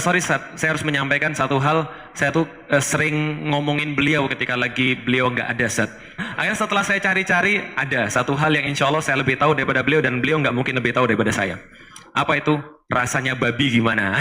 Sorry, saya harus menyampaikan satu hal. Saya tuh sering ngomongin beliau ketika lagi beliau nggak ada, Sat. Akhirnya setelah saya cari-cari, ada satu hal yang insya Allah saya lebih tahu daripada beliau, dan beliau nggak mungkin lebih tahu daripada saya. Apa itu? Rasanya babi gimana?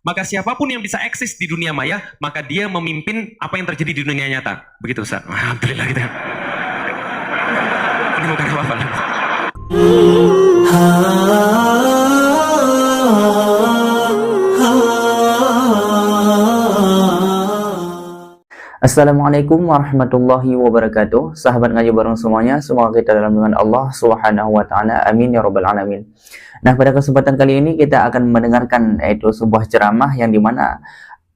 Maka siapapun yang bisa eksis di dunia maya, maka dia memimpin apa yang terjadi di dunia nyata. Begitu, Ustaz. Alhamdulillah gitu. Ini bukan apa-apa. Assalamualaikum warahmatullahi wabarakatuh. Sahabat ngaji bareng semuanya, semoga kita dalam lindungan Allah Subhanahu wa taala. Amin ya rabbal alamin. Nah, pada kesempatan kali ini kita akan mendengarkan yaitu sebuah ceramah yang dimana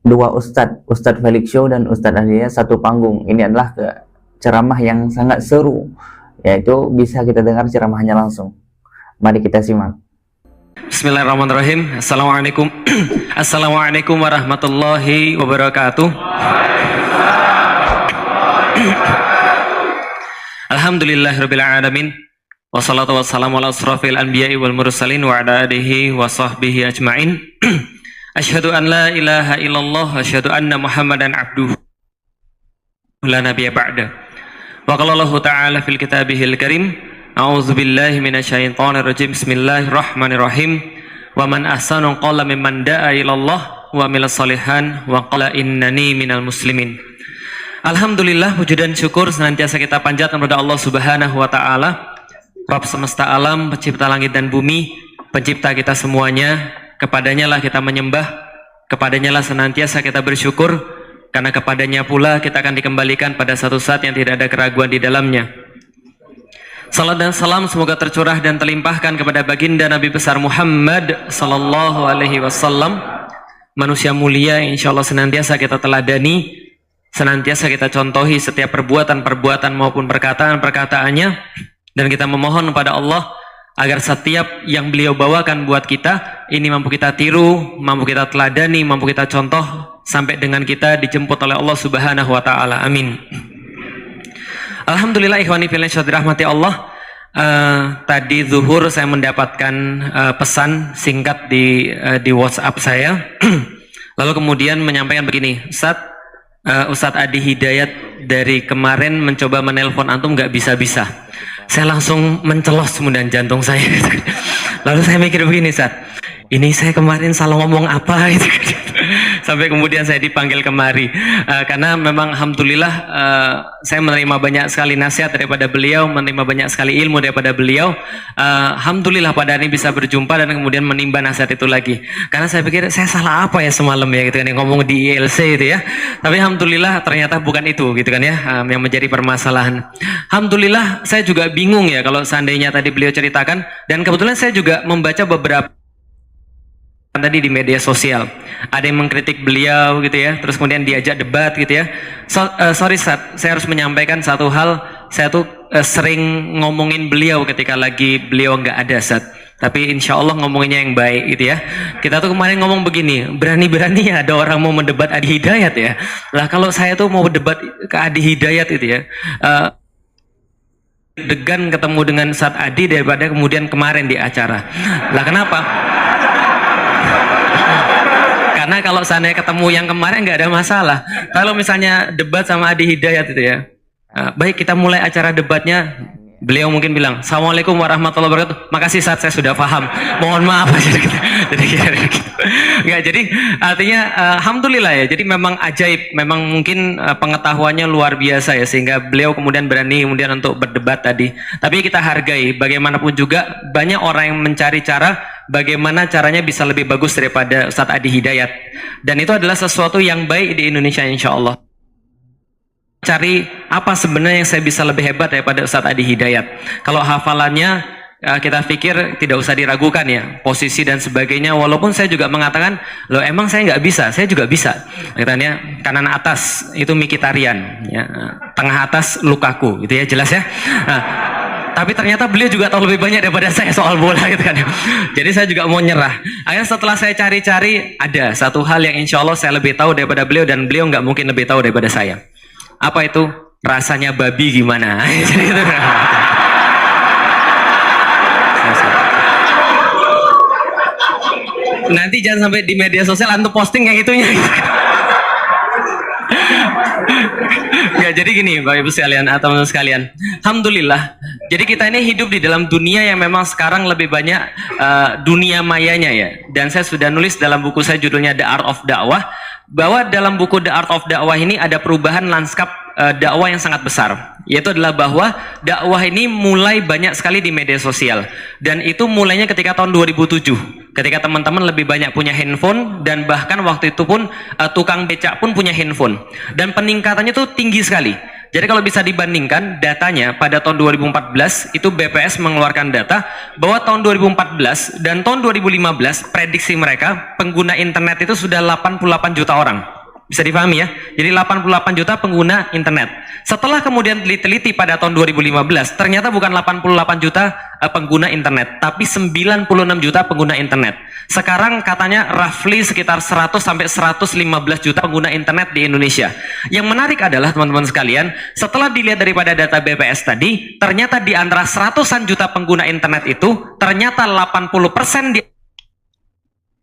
dua Ustadz Felix Show dan Ustadz Adhidayat satu panggung. Ini adalah ceramah yang sangat seru, yaitu bisa kita dengar ceramahnya langsung. Mari kita simak. Bismillahirrahmanirrahim. Assalamualaikum. Assalamualaikum warahmatullahi wabarakatuh. Alhamdulillahirabbil alamin. Wassalatu wassalamu ala asrafil anbiya'i wal mursalin wa ala alihi wa sahbihi ajma'in. Asyhadu an la ilaha illallah wa asyhadu anna Muhammadan abduhu la nabiyya ba'da. Wa qala Allah ta'ala fil kitabihil karim, a'udzu billahi minasyaitonir rajim. Bismillahirrahmanirrahim. Wa man ahsanu qala mimman da'a ila Allah wa amila shalihan wa qala innani minal muslimin. Alhamdulillah, puji dan syukur senantiasa kita panjatkan kepada Allah Subhanahu wa taala, Rabb semesta alam, pencipta langit dan bumi, pencipta kita semuanya. Kepadanya lah kita menyembah, kepadanya lah senantiasa kita bersyukur, karena kepadanya pula kita akan dikembalikan pada satu saat yang tidak ada keraguan di dalamnya. Salam dan salam semoga tercurah dan terlimpahkan kepada baginda Nabi besar Muhammad sallallahu alaihi wasallam, manusia mulia yang insyaallah senantiasa kita teladani, senantiasa kita contohi setiap perbuatan-perbuatan maupun perkataan-perkataannya, dan kita memohon kepada Allah agar setiap yang beliau bawakan buat kita ini mampu kita tiru, mampu kita teladani, mampu kita contoh sampai dengan kita dijemput oleh Allah Subhanahu wa taala. Amin. Alhamdulillah, ikhwani fillah dirahmati Allah. Tadi zuhur saya mendapatkan pesan singkat di WhatsApp saya. Lalu kemudian menyampaikan begini, Ustadz Adhidayat dari kemarin mencoba menelpon antum nggak bisa-bisa. Saya langsung mencelos kemudian jantung saya. Lalu saya mikir begini, Ustadz, ini saya kemarin salah ngomong apa? Sampai kemudian saya dipanggil kemari. Karena memang alhamdulillah saya menerima banyak sekali nasihat daripada beliau, menerima banyak sekali ilmu daripada beliau. Alhamdulillah pada hari ini bisa berjumpa dan kemudian menimba nasihat itu lagi. Karena saya pikir saya salah apa ya semalam ya gitu kan, yang ngomong di ILC itu ya. Tapi alhamdulillah ternyata bukan itu gitu kan ya, yang menjadi permasalahan. Alhamdulillah saya juga bingung ya kalau seandainya tadi beliau ceritakan, dan kebetulan saya juga membaca beberapa tadi di media sosial, ada yang mengkritik beliau gitu ya, terus kemudian diajak debat gitu ya. Sorry, saya harus menyampaikan satu hal. Saya tuh sering ngomongin beliau ketika lagi beliau nggak ada, tapi insya Allah ngomonginnya yang baik gitu ya. Kita tuh kemarin ngomong begini, berani-berani ya ada orang mau mendebat Adhidayat ya. Lah kalau saya tuh mau debat ke Adhidayat itu ya, degan ketemu dengan Ustadz Adi daripada kemudian kemarin di acara. Lah kenapa? Karena kalau seandainya ketemu yang kemarin nggak ada masalah. Kalau misalnya debat sama Adhidayat itu ya, baik kita mulai acara debatnya, beliau mungkin bilang, Assalamualaikum warahmatullahi wabarakatuh. Makasih Ustadz, saya sudah paham. Mohon maaf aja gitu. Jadi artinya alhamdulillah ya. Jadi memang ajaib, memang mungkin pengetahuannya luar biasa ya, sehingga beliau kemudian berani kemudian untuk berdebat tadi. Tapi kita hargai, bagaimanapun juga banyak orang yang mencari cara bagaimana caranya bisa lebih bagus daripada Ustadz Adhidayat. Dan itu adalah sesuatu yang baik di Indonesia insya Allah. Cari apa sebenarnya yang saya bisa lebih hebat daripada Ustadz Adhidayat. Kalau hafalannya kita pikir tidak usah diragukan ya, posisi dan sebagainya. Walaupun saya juga mengatakan, loh emang saya nggak bisa, saya juga bisa. Katanya kanan atas itu Mikitarian, ya, tengah atas Lukaku, gitu ya, jelas ya. Nah, tapi ternyata beliau juga tahu lebih banyak daripada saya soal bola gitu kan. Jadi saya juga mau nyerah. Akhirnya setelah saya cari-cari, ada satu hal yang insya Allah saya lebih tahu daripada beliau, dan beliau nggak mungkin lebih tahu daripada saya. Apa itu? Rasanya babi gimana? Jadi itu. Nanti jangan sampai di media sosial antum posting yang itunya. Ya, jadi gini Bapak Ibu sekalian atau teman-teman sekalian, alhamdulillah. Jadi kita ini hidup di dalam dunia yang memang sekarang lebih banyak dunia mayanya ya. Dan saya sudah nulis dalam buku saya judulnya The Art of Dakwah, bahwa dalam buku The Art of Dakwah ini ada perubahan lanskap dakwah yang sangat besar, yaitu adalah bahwa dakwah ini mulai banyak sekali di media sosial, dan itu mulainya ketika tahun 2007 ketika teman-teman lebih banyak punya handphone, dan bahkan waktu itu pun tukang becak pun punya handphone, dan peningkatannya itu tinggi sekali. Jadi kalau bisa dibandingkan datanya pada tahun 2014 itu BPS mengeluarkan data bahwa tahun 2014 dan tahun 2015 prediksi mereka pengguna internet itu sudah 88 juta orang. Bisa dipahami ya? Jadi 88 juta pengguna internet. Setelah kemudian diteliti pada tahun 2015, ternyata bukan 88 juta pengguna internet, tapi 96 juta pengguna internet. Sekarang katanya roughly sekitar 100 sampai 115 juta pengguna internet di Indonesia. Yang menarik adalah teman-teman sekalian, setelah dilihat daripada data BPS tadi, ternyata di antara 100-an juta pengguna internet itu, ternyata 80%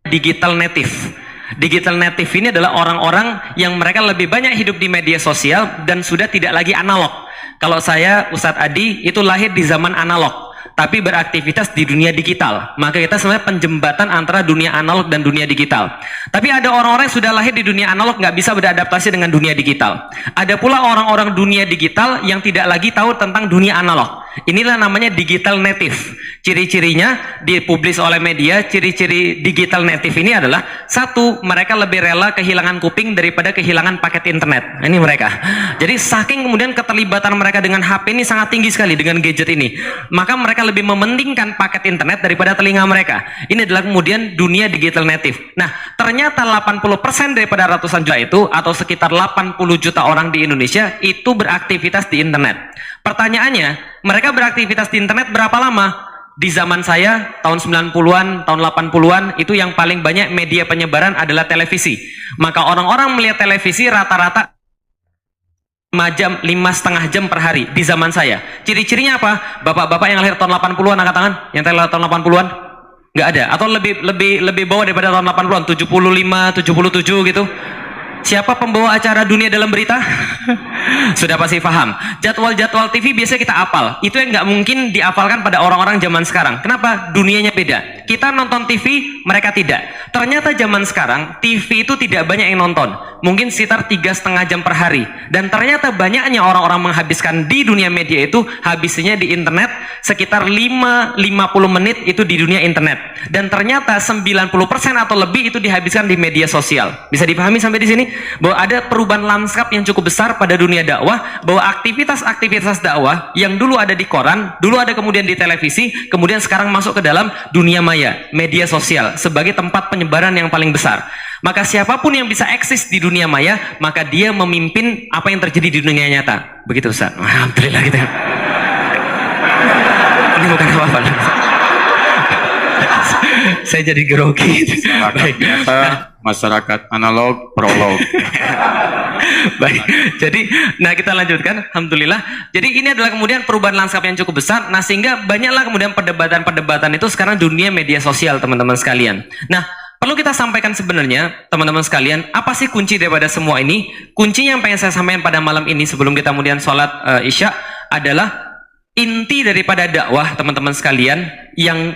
digital native. Digital native ini adalah orang-orang yang mereka lebih banyak hidup di media sosial dan sudah tidak lagi analog. Kalau saya, Ustadz Adi, itu lahir di zaman analog, tapi beraktivitas di dunia digital. Maka kita sebenarnya penjembatan antara dunia analog dan dunia digital. Tapi ada orang-orang yang sudah lahir di dunia analog nggak bisa beradaptasi dengan dunia digital. Ada pula orang-orang dunia digital yang tidak lagi tahu tentang dunia analog. Inilah namanya digital native. Ciri-cirinya dipublis oleh media. Ciri-ciri digital native ini adalah satu, mereka lebih rela kehilangan kuping daripada kehilangan paket internet. Ini mereka. Jadi saking kemudian keterlibatan mereka dengan HP ini sangat tinggi sekali dengan gadget ini, maka mereka lebih mementingkan paket internet daripada telinga mereka. Ini adalah kemudian dunia digital native. Nah, ternyata 80% daripada ratusan juta itu, atau sekitar 80 juta orang di Indonesia itu beraktivitas di internet. Pertanyaannya, mereka beraktivitas di internet berapa lama? Di zaman saya, tahun 90-an, tahun 80-an, itu yang paling banyak media penyebaran adalah televisi. Maka orang-orang melihat televisi rata-rata 5 setengah jam per hari di zaman saya. Ciri-cirinya apa? Bapak-bapak yang lahir tahun 80-an, angkat tangan. Yang lahir tahun 80-an? Nggak ada. Atau lebih bawah daripada tahun 80-an, 75, 77 gitu. Siapa pembawa acara dunia dalam berita? Sudah pasti paham. Jadwal-jadwal TV biasanya kita apal. Itu yang nggak mungkin diapalkan pada orang-orang zaman sekarang. Kenapa? Dunianya beda. Kita nonton TV, mereka tidak. Ternyata zaman sekarang TV itu tidak banyak yang nonton. Mungkin sekitar 3,5 jam per hari. Dan ternyata banyaknya orang-orang menghabiskan di dunia media itu habisnya di internet sekitar 50 menit itu di dunia internet. Dan ternyata 90% atau lebih itu dihabiskan di media sosial. Bisa dipahami sampai di sini? Bahwa ada perubahan lanskap yang cukup besar pada dunia dakwah, bahwa aktivitas-aktivitas dakwah yang dulu ada di koran, dulu ada kemudian di televisi, kemudian sekarang masuk ke dalam dunia maya, media sosial, sebagai tempat penyebaran yang paling besar. Maka siapapun yang bisa eksis di dunia maya, maka dia memimpin apa yang terjadi di dunia nyata. Begitu Ustaz. Alhamdulillah gitu. Ini bukan apa-apa. Saya jadi grogi. Masyarakat analog prolog. Baik, jadi kita lanjutkan. Alhamdulillah. Jadi ini adalah kemudian perubahan lanskap yang cukup besar. Nah, sehingga banyaklah kemudian perdebatan-perdebatan itu sekarang dunia media sosial, teman-teman sekalian. Nah, perlu kita sampaikan sebenarnya, teman-teman sekalian, apa sih kunci daripada semua ini? Kuncinya yang pengen saya sampaikan pada malam ini sebelum kita kemudian sholat Isya adalah inti daripada dakwah, teman-teman sekalian, yang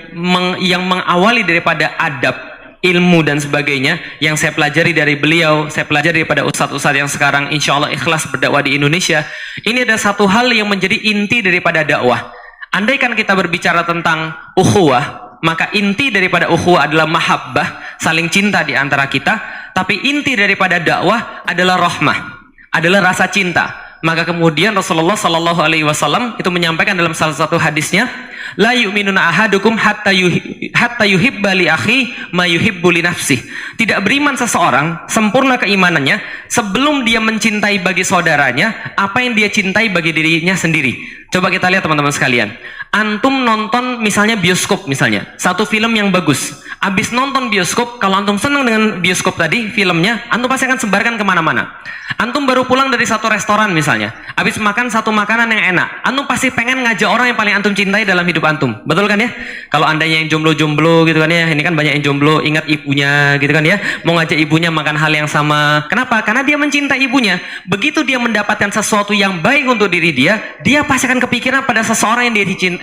mengawali daripada adab, ilmu dan sebagainya yang saya pelajari dari beliau, saya pelajari daripada ustadz-ustadz yang sekarang insya Allah ikhlas berdakwah di Indonesia. Ini ada satu hal yang menjadi inti daripada dakwah. Andaikan kita berbicara tentang ukhuwah, maka inti daripada ukhuwah adalah mahabbah, saling cinta di antara kita. Tapi inti daripada dakwah adalah rahmah, adalah rasa cinta. Maka kemudian Rasulullah Shallallahu Alaihi Wasallam itu menyampaikan dalam salah satu hadisnya, la yu'minuna ahadukum hatta yuhibba li akhi ma yuhibbu li nafsih. Tidak beriman seseorang sempurna keimanannya sebelum dia mencintai bagi saudaranya apa yang dia cintai bagi dirinya sendiri. Coba kita lihat teman-teman sekalian. Antum nonton misalnya bioskop misalnya, satu film yang bagus. Abis nonton bioskop, kalau antum senang dengan bioskop tadi, filmnya, antum pasti akan sebarkan kemana-mana. Antum baru pulang dari satu restoran misalnya, abis makan satu makanan yang enak, antum pasti pengen ngajak orang yang paling antum cintai dalam hidup antum, betul kan ya? Kalau andanya yang jomblo-jomblo gitu kan ya, ini kan banyak yang jomblo, ingat ibunya gitu kan ya, mau ngajak ibunya makan hal yang sama. Kenapa? Karena dia mencintai ibunya. Begitu dia mendapatkan sesuatu yang baik untuk diri dia pasti akan kepikiran pada seseorang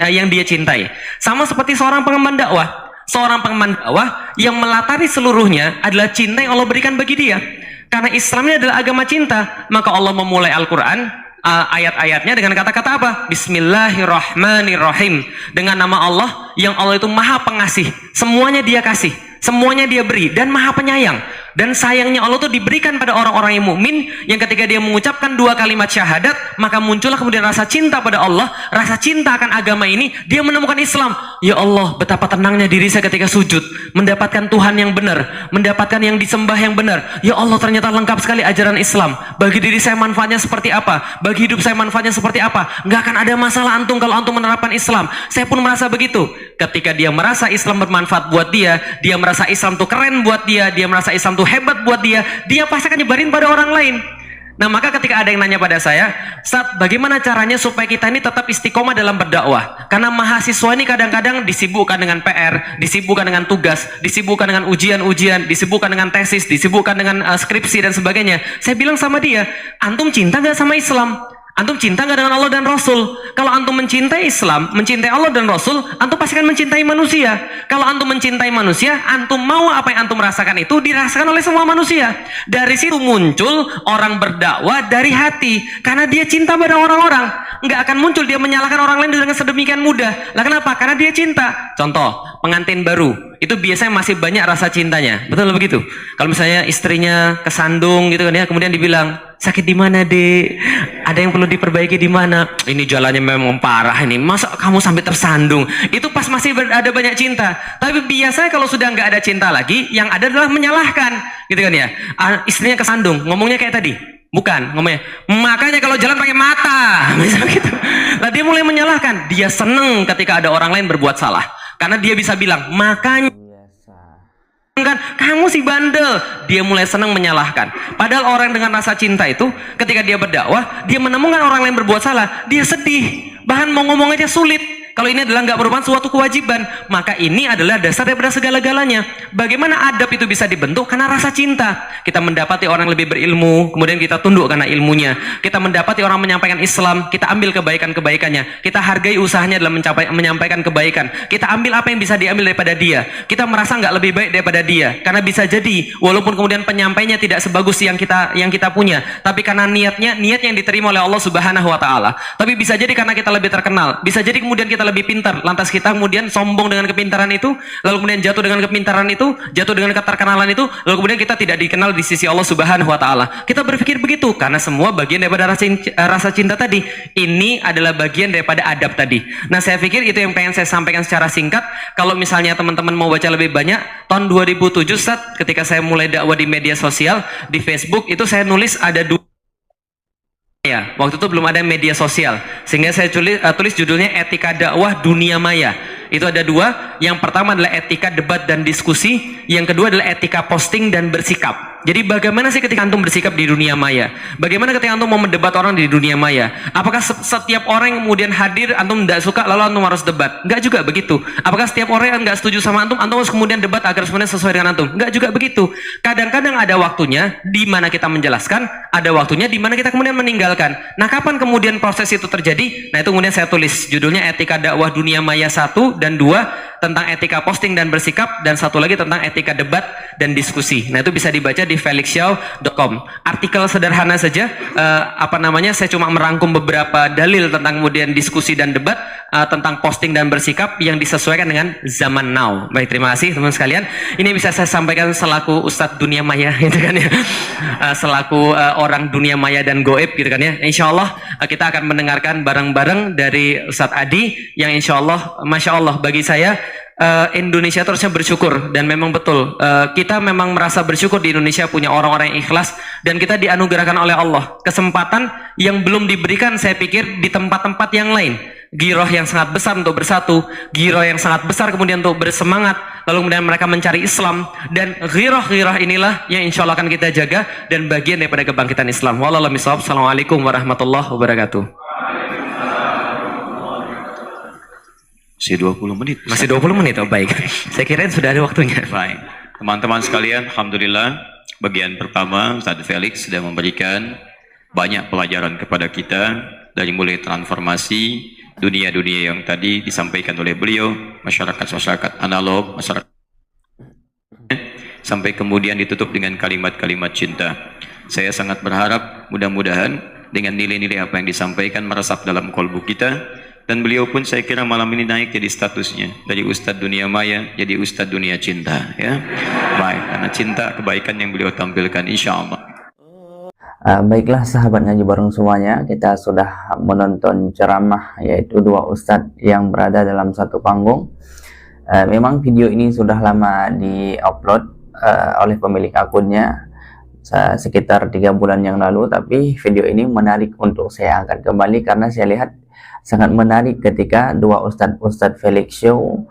yang dia cintai. Sama seperti seorang pengemban dakwah. Seorang pengemban dakwah yang melatari seluruhnya adalah cinta yang Allah berikan bagi dia. Karena Islam ini adalah agama cinta, maka Allah memulai Al-Quran ayat-ayatnya dengan kata-kata apa? Bismillahirrahmanirrahim. Dengan nama Allah yang Allah itu maha pengasih, semuanya dia kasih, semuanya dia beri, dan maha penyayang. Dan sayangnya Allah itu diberikan pada orang-orang yang mukmin yang ketika dia mengucapkan dua kalimat syahadat, maka muncullah kemudian rasa cinta pada Allah, rasa cinta akan agama ini, dia menemukan Islam. Ya Allah, betapa tenangnya diri saya ketika sujud, mendapatkan Tuhan yang benar, mendapatkan yang disembah yang benar. Ya Allah, ternyata lengkap sekali ajaran Islam. Bagi diri saya manfaatnya seperti apa, bagi hidup saya manfaatnya seperti apa. Nggak akan ada masalah antum kalau antum menerapkan Islam. Saya pun merasa begitu. Ketika dia merasa Islam bermanfaat buat dia merasa Islam tuh keren buat dia merasa Islam tuh hebat buat dia pasti akan nyebarin pada orang lain. Nah, maka ketika ada yang nanya pada saya, Ustaz, bagaimana caranya supaya kita ini tetap istiqomah dalam berdakwah? Karena mahasiswa ini kadang-kadang disibukkan dengan PR, disibukkan dengan tugas, disibukkan dengan ujian-ujian, disibukkan dengan tesis, disibukkan dengan skripsi dan sebagainya. Saya bilang sama dia, antum cinta nggak sama Islam? Antum cinta nggak dengan Allah dan Rasul? Kalau antum mencintai Islam, mencintai Allah dan Rasul, antum pasti akan mencintai manusia. Kalau antum mencintai manusia, antum mau apa yang antum rasakan itu dirasakan oleh semua manusia. Dari situ muncul orang berdakwah dari hati, karena dia cinta pada orang-orang. Nggak akan muncul dia menyalahkan orang lain dengan sedemikian mudah. Lah kenapa? Karena dia cinta. Contoh, pengantin baru itu biasanya masih banyak rasa cintanya, betul begitu? Kalau misalnya istrinya kesandung gitu kan ya, kemudian dibilang, sakit di mana dek? Ada yang perlu diperbaiki di mana? Ini jalannya memang parah ini. Masa kamu sampai tersandung? Itu pas masih ada banyak cinta. Tapi biasanya kalau sudah nggak ada cinta lagi, yang ada adalah menyalahkan, gitu kan ya? Istrinya kesandung, ngomongnya kayak tadi. Bukan, ngomongnya, makanya kalau jalan pakai mata, misalnya gitu. Nah, dia mulai menyalahkan. Dia seneng ketika ada orang lain berbuat salah, karena dia bisa bilang, makanya kan kamu si bandel. Dia mulai senang menyalahkan. Padahal orang dengan rasa cinta itu ketika dia berdakwah, dia menemukan orang lain berbuat salah, dia sedih, bahkan mau ngomong aja sulit. Kalau ini adalah nggak merupakan suatu kewajiban, maka ini adalah dasar daripada segala-galanya. Bagaimana adab itu bisa dibentuk? Karena rasa cinta. Kita mendapati orang lebih berilmu, kemudian kita tunduk karena ilmunya. Kita mendapati orang menyampaikan Islam, kita ambil kebaikan-kebaikannya. Kita hargai usahanya dalam menyampaikan kebaikan. Kita ambil apa yang bisa diambil daripada dia. Kita merasa nggak lebih baik daripada dia, karena bisa jadi walaupun kemudian penyampainya tidak sebagus yang kita punya, tapi karena niat yang diterima oleh Allah Subhanahu Wa Taala. Tapi bisa jadi karena kita lebih terkenal, bisa jadi kemudian kita lebih pintar, lantas kita kemudian sombong dengan kepintaran itu, lalu kemudian jatuh dengan kepintaran itu, jatuh dengan keterkenalan itu, lalu kemudian kita tidak dikenal di sisi Allah Subhanahu Wa Taala. Kita berpikir begitu karena semua bagian daripada rasa cinta tadi. Ini adalah bagian daripada adab tadi. Nah, saya pikir itu yang pengen saya sampaikan secara singkat. Kalau misalnya teman-teman mau baca lebih banyak, tahun 2007 Ustaz, ketika saya mulai dakwah di media sosial, di Facebook itu saya nulis ada dua. Ya, waktu itu belum ada media sosial, sehingga saya tulis judulnya Etika Dakwah Dunia Maya. Itu ada dua. Yang pertama adalah etika debat dan diskusi. Yang kedua adalah etika posting dan bersikap. Jadi bagaimana sih ketika antum bersikap di dunia maya? Bagaimana ketika antum mau mendebat orang di dunia maya? Apakah setiap orang yang kemudian hadir antum tidak suka lalu antum harus debat? Enggak juga begitu. Apakah setiap orang yang enggak setuju sama antum harus kemudian debat agar semuanya sesuai dengan antum? Enggak juga begitu. Kadang-kadang ada waktunya di mana kita menjelaskan, ada waktunya di mana kita kemudian meninggalkan. Nah, kapan kemudian proses itu terjadi? Nah, itu kemudian saya tulis judulnya Etika Dakwah Dunia Maya 1 dan 2, tentang etika posting dan bersikap, dan satu lagi tentang etika debat dan diskusi. Nah, itu bisa dibaca di felixshaw.com. Artikel sederhana saja, saya cuma merangkum beberapa dalil tentang kemudian diskusi dan debat, tentang posting dan bersikap yang disesuaikan dengan zaman now. Baik, terima kasih teman-teman sekalian. Ini bisa saya sampaikan selaku Ustadz dunia maya, gitu kan ya, selaku orang dunia maya dan goib, gitu kan ya. Insya Allah kita akan mendengarkan bareng-bareng dari Ustadz Adi, yang insya Allah, masya Allah, bagi saya Indonesia terusnya bersyukur, dan memang betul kita memang merasa bersyukur di Indonesia punya orang-orang yang ikhlas, dan kita dianugerahkan oleh Allah kesempatan yang belum diberikan saya pikir di tempat-tempat yang lain. Giroh yang sangat besar untuk bersatu, giroh yang sangat besar kemudian untuk bersemangat, lalu kemudian mereka mencari Islam, dan ghirah-ghirah inilah yang insya Allah akan kita jaga dan bagian daripada kebangkitan Islam. Wallahu a'lam bishawab. Assalamualaikum warahmatullahi wabarakatuh. Masih 20 menit. Masih 20 menit, oh baik. Saya kira sudah ada waktunya. Baik. Teman-teman sekalian, alhamdulillah bagian pertama Ustaz Felix sudah memberikan banyak pelajaran kepada kita dari mulai transformasi dunia-dunia yang tadi disampaikan oleh beliau, masyarakat analog, masyarakat, sampai kemudian ditutup dengan kalimat-kalimat cinta. Saya sangat berharap mudah-mudahan dengan nilai-nilai apa yang disampaikan meresap dalam kolbu kita, dan beliau pun saya kira malam ini naik jadi statusnya dari Ustadz Dunia Maya jadi Ustadz Dunia Cinta, ya. Baik, karena cinta kebaikan yang beliau tampilkan, insya Allah. Baiklah sahabat ngaji bareng semuanya, kita sudah menonton ceramah yaitu dua ustadz yang berada dalam satu panggung. Memang video ini sudah lama di-upload oleh pemilik akunnya sekitar 3 bulan yang lalu, tapi video ini menarik untuk saya angkat kembali karena saya lihat sangat menarik ketika dua Ustadz Felix Show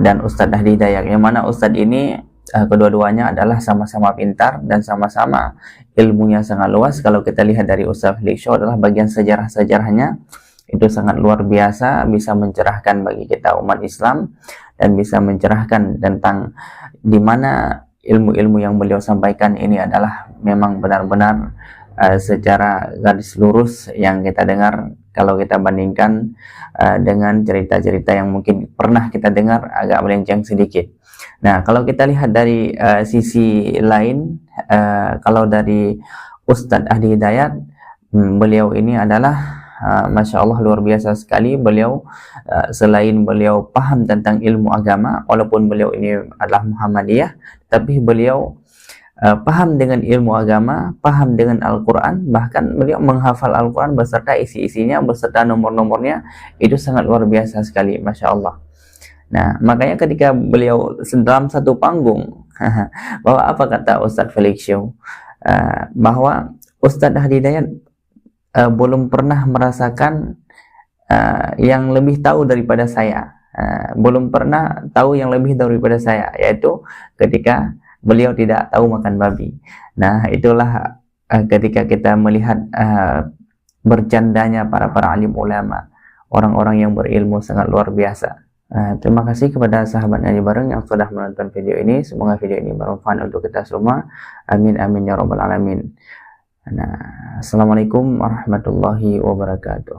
dan Ustadz Ahdi Hidayat, yang mana Ustadz ini kedua-duanya adalah sama-sama pintar dan sama-sama ilmunya sangat luas. Kalau kita lihat dari Ustadz Felix Show adalah bagian sejarah-sejarahnya itu sangat luar biasa, bisa mencerahkan bagi kita umat Islam dan bisa mencerahkan tentang di mana ilmu-ilmu yang beliau sampaikan ini adalah memang benar-benar secara garis lurus yang kita dengar. Kalau kita bandingkan dengan cerita-cerita yang mungkin pernah kita dengar agak melenceng sedikit. Nah, kalau kita lihat dari sisi lain, kalau dari Ustadz Ahdi Hidayat, beliau ini adalah Masya Allah luar biasa sekali. Beliau selain beliau paham tentang ilmu agama, walaupun beliau ini adalah Muhammadiyah, tapi beliau paham dengan ilmu agama, paham dengan Al-Quran, bahkan beliau menghafal Al-Quran beserta isi-isinya, beserta nomor-nomornya, itu sangat luar biasa sekali, Masya Allah. Nah, makanya ketika beliau dalam satu panggung, bahwa apa kata Ustadz Felix Show, bahwa Ustadz Ahdi Hidayat belum pernah merasakan yang lebih tahu daripada saya, belum pernah tahu yang lebih daripada saya, yaitu ketika beliau tidak tahu makan babi. Nah, itulah ketika kita melihat bercandanya para alim ulama, orang-orang yang berilmu sangat luar biasa. Terima kasih kepada sahabat ngaji bareng yang sudah menonton video ini. Semoga video ini bermanfaat untuk kita semua. Amin amin ya rabbal alamin. Nah, assalamualaikum warahmatullahi wabarakatuh.